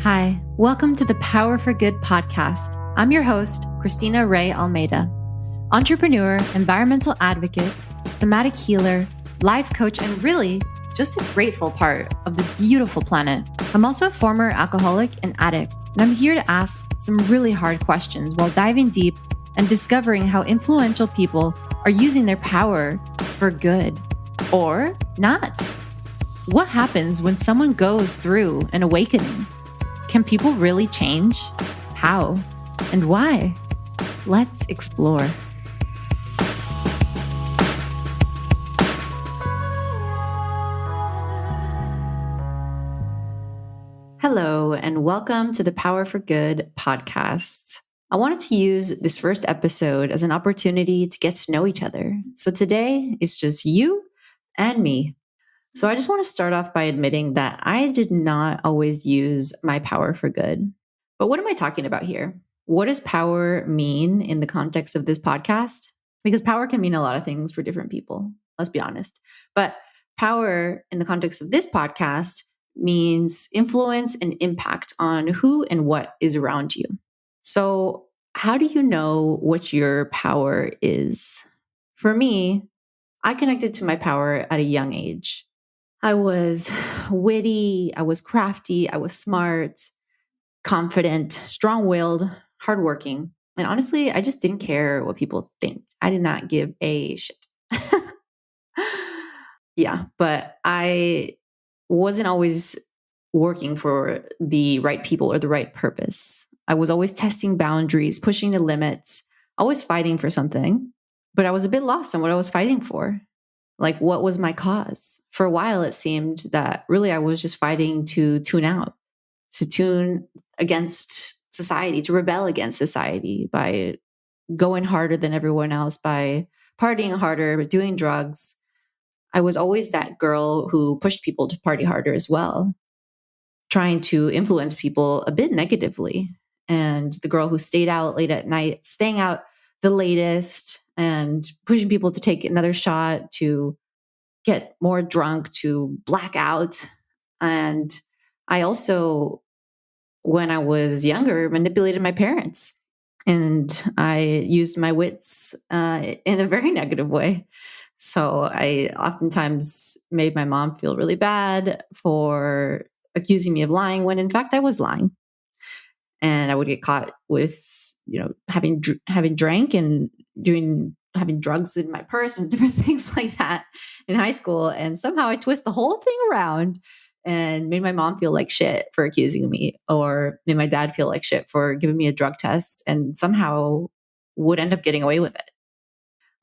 Hi, welcome to the Power for Good podcast. I'm your host, Christina Rae Almeida, entrepreneur, environmental advocate, somatic healer, life coach, and really just a grateful part of this beautiful planet. I'm also a former alcoholic and addict, and I'm here to ask some really hard questions while diving deep and discovering how influential people are using their power for good or not. What happens when someone goes through an awakening? Can people really change? How? And why? Let's explore. Hello, and welcome to the Power for Good podcast. I wanted to use this first episode as an opportunity to get to know each other. So today is just you and me. So I just want to start off by admitting that I did not always use my power for good. But what am I talking about here? What does power mean in the context of this podcast? Because power can mean a lot of things for different people, let's be honest. But power in the context of this podcast means influence and impact on who and what is around you. So how do you know what your power is? For me, I connected to my power at a young age. I was witty, I was crafty, I was smart, confident, strong-willed, hardworking. And honestly, I just didn't care what people think. I did not give a shit. Yeah, but I wasn't always working for the right people or the right purpose. I was always testing boundaries, pushing the limits, always fighting for something, but I was a bit lost on what I was fighting for. Like, what was my cause? For a while, it seemed that really I was just fighting to tune out, to tune against society, to rebel against society by going harder than everyone else, by partying harder, doing drugs. I was always that girl who pushed people to party harder as well, trying to influence people a bit negatively. And the girl who stayed out late at night, staying out the latest, and pushing people to take another shot, to get more drunk, to black out. And I also, when I was younger, manipulated my parents. And I used my wits in a very negative way. So I oftentimes made my mom feel really bad for accusing me of lying when in fact I was lying. And I would get caught with, having drank and having drugs in my purse and different things like that in high school. And somehow I twist the whole thing around and made my mom feel like shit for accusing me, or made my dad feel like shit for giving me a drug test, and somehow would end up getting away with it.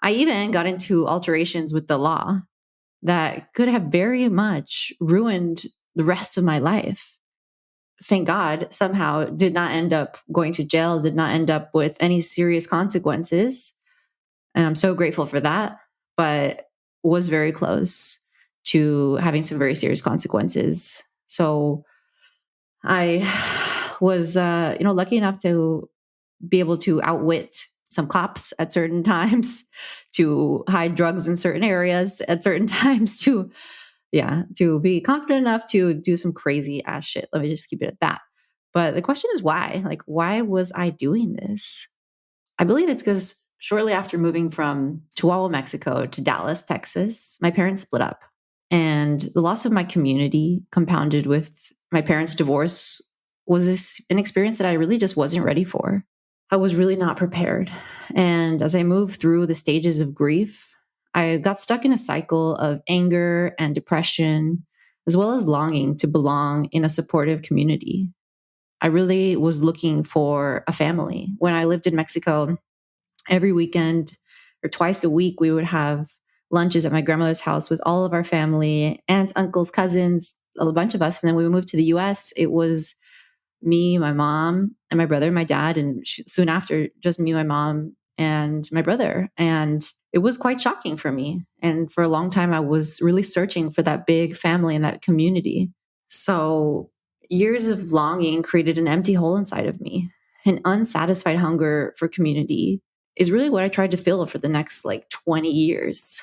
I even got into alterations with the law that could have very much ruined the rest of my life. Thank God, somehow did not end up going to jail, did not end up with any serious consequences. And I'm so grateful for that, but was very close to having some very serious consequences. So I was, lucky enough to be able to outwit some cops at certain times, to hide drugs in certain areas at certain times, to be confident enough to do some crazy ass shit. Let me just keep it at that. But the question is why? Like, why was I doing this? I believe it's because shortly after moving from Chihuahua, Mexico to Dallas, Texas, my parents split up. And the loss of my community compounded with my parents' divorce was an experience that I really just wasn't ready for. I was really not prepared. And as I moved through the stages of grief, I got stuck in a cycle of anger and depression, as well as longing to belong in a supportive community. I really was looking for a family. When I lived in Mexico, every weekend or twice a week, we would have lunches at my grandmother's house with all of our family, aunts, uncles, cousins, a bunch of us. And then when we moved to the US, it was me, my mom, and my brother, my dad, and soon after, just me, my mom, and my brother. And it was quite shocking for me. And for a long time, I was really searching for that big family and that community. So years of longing created an empty hole inside of me. An unsatisfied hunger for community is really what I tried to fill for the next 20 years.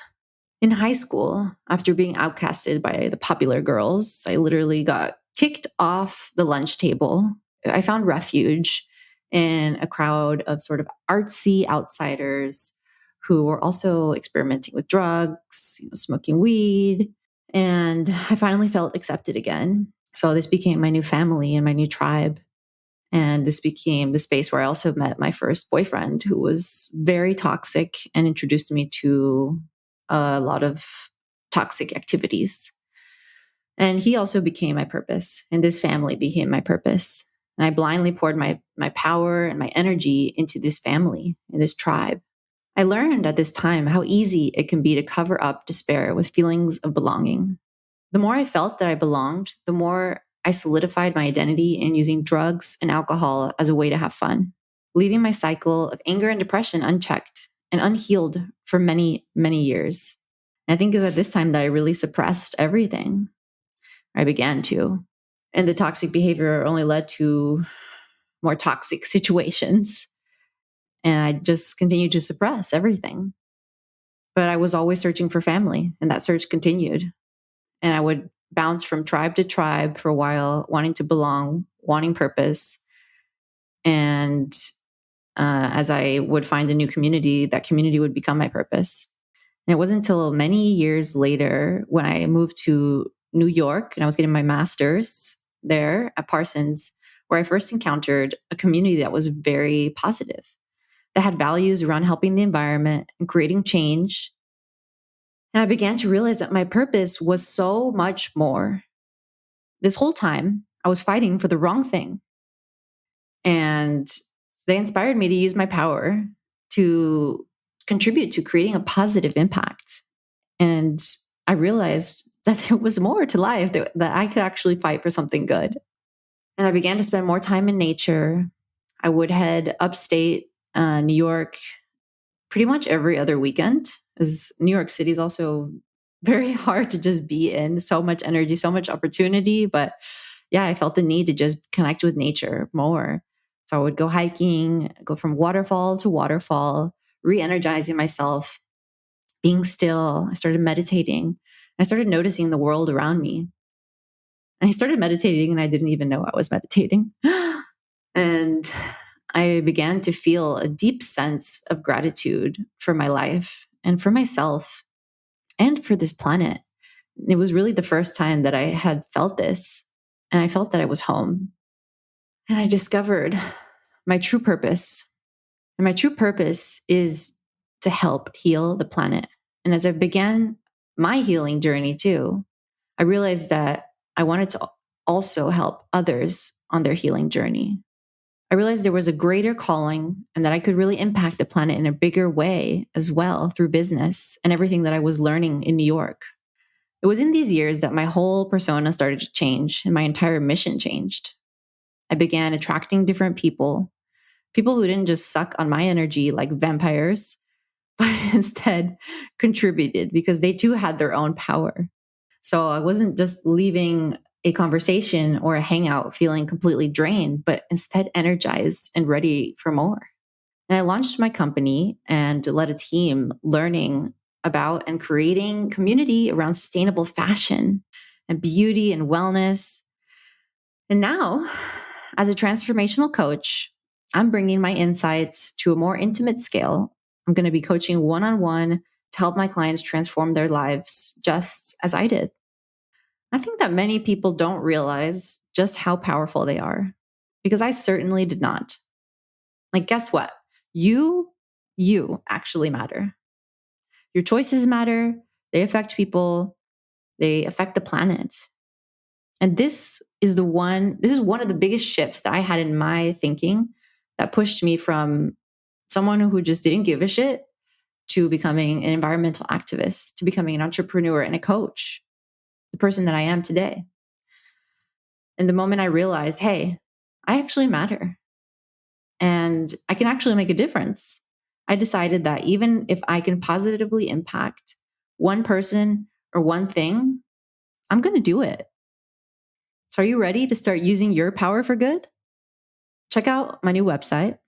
In high school, after being outcasted by the popular girls, I literally got Kicked off the lunch table, I found refuge in a crowd of sort of artsy outsiders who were also experimenting with drugs, smoking weed. And I finally felt accepted again. So this became my new family and my new tribe. And this became the space where I also met my first boyfriend, who was very toxic and introduced me to a lot of toxic activities. And he also became my purpose, and this family became my purpose. And I blindly poured my power and my energy into this family and this tribe. I learned at this time how easy it can be to cover up despair with feelings of belonging. The more I felt that I belonged, the more I solidified my identity in using drugs and alcohol as a way to have fun, leaving my cycle of anger and depression unchecked and unhealed for many, many years. And I think it was at this time that I really suppressed everything. I began to. And the toxic behavior only led to more toxic situations. And I just continued to suppress everything. But I was always searching for family, and that search continued. And I would bounce from tribe to tribe for a while, wanting to belong, wanting purpose. And as I would find a new community, that community would become my purpose. And it wasn't until many years later when I moved to New York and I was getting my master's there at Parsons, where I first encountered a community that was very positive, that had values around helping the environment and creating change. And I began to realize that my purpose was so much more. This whole time, I was fighting for the wrong thing. And they inspired me to use my power to contribute to creating a positive impact. And I realized that there was more to life, that I could actually fight for something good. And I began to spend more time in nature. I would head upstate New York pretty much every other weekend, as New York City is also very hard to just be in. So much energy, so much opportunity. But yeah, I felt the need to just connect with nature more. So I would go hiking, go from waterfall to waterfall, re-energizing myself, being still. I started meditating. I started noticing the world around me. I started meditating and I didn't even know I was meditating. And I began to feel a deep sense of gratitude for my life and for myself and for this planet. It was really the first time that I had felt this. And I felt that I was home. And I discovered my true purpose. And my true purpose is to help heal the planet. And as I began my healing journey too, I realized that I wanted to also help others on their healing journey. I realized there was a greater calling and that I could really impact the planet in a bigger way as well through business and everything that I was learning in New York. It was in these years that my whole persona started to change and my entire mission changed. I began attracting different people who didn't just suck on my energy like vampires, but instead contributed because they too had their own power. So I wasn't just leaving a conversation or a hangout feeling completely drained, but instead energized and ready for more. And I launched my company and led a team learning about and creating community around sustainable fashion and beauty and wellness. And now, as a transformational coach, I'm bringing my insights to a more intimate scale. I'm going to be coaching one-on-one to help my clients transform their lives just as I did. I think that many people don't realize just how powerful they are, because I certainly did not. Like, guess what? You actually matter. Your choices matter. They affect people. They affect the planet. And this is one of the biggest shifts that I had in my thinking that pushed me from someone who just didn't give a shit to becoming an environmental activist, to becoming an entrepreneur and a coach, the person that I am today. And the moment I realized, hey, I actually matter and I can actually make a difference, I decided that even if I can positively impact one person or one thing, I'm going to do it. So are you ready to start using your power for good? Check out my new website.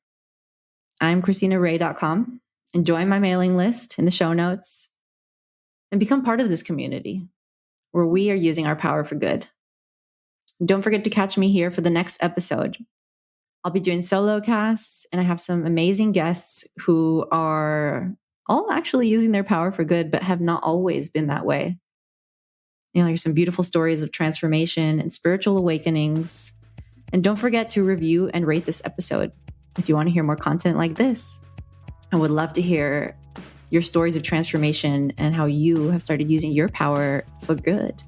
I'm ChristinaRae.com, and join my mailing list in the show notes and become part of this community where we are using our power for good. Don't forget to catch me here for the next episode. I'll be doing solo casts, and I have some amazing guests who are all actually using their power for good, but have not always been that way. There's some beautiful stories of transformation and spiritual awakenings. And don't forget to review and rate this episode if you want to hear more content like this. I would love to hear your stories of transformation and how you have started using your power for good.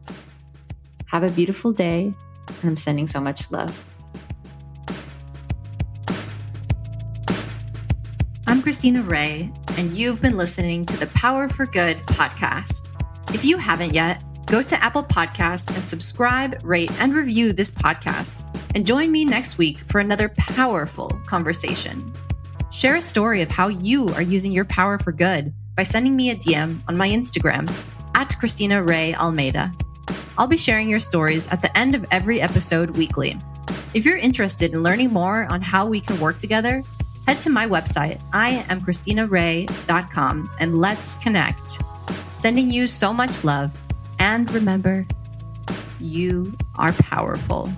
Have a beautiful day, and I'm sending so much love. I'm Christina Rae, and you've been listening to the Power for Good podcast. If you haven't yet, go to Apple Podcasts and subscribe, rate, and review this podcast. And join me next week for another powerful conversation. Share a story of how you are using your power for good by sending me a DM on my Instagram at Christina Rae Almeida. I'll be sharing your stories at the end of every episode weekly. If you're interested in learning more on how we can work together, head to my website, IamChristinaRae.com, and let's connect. Sending you so much love, and remember, you are powerful.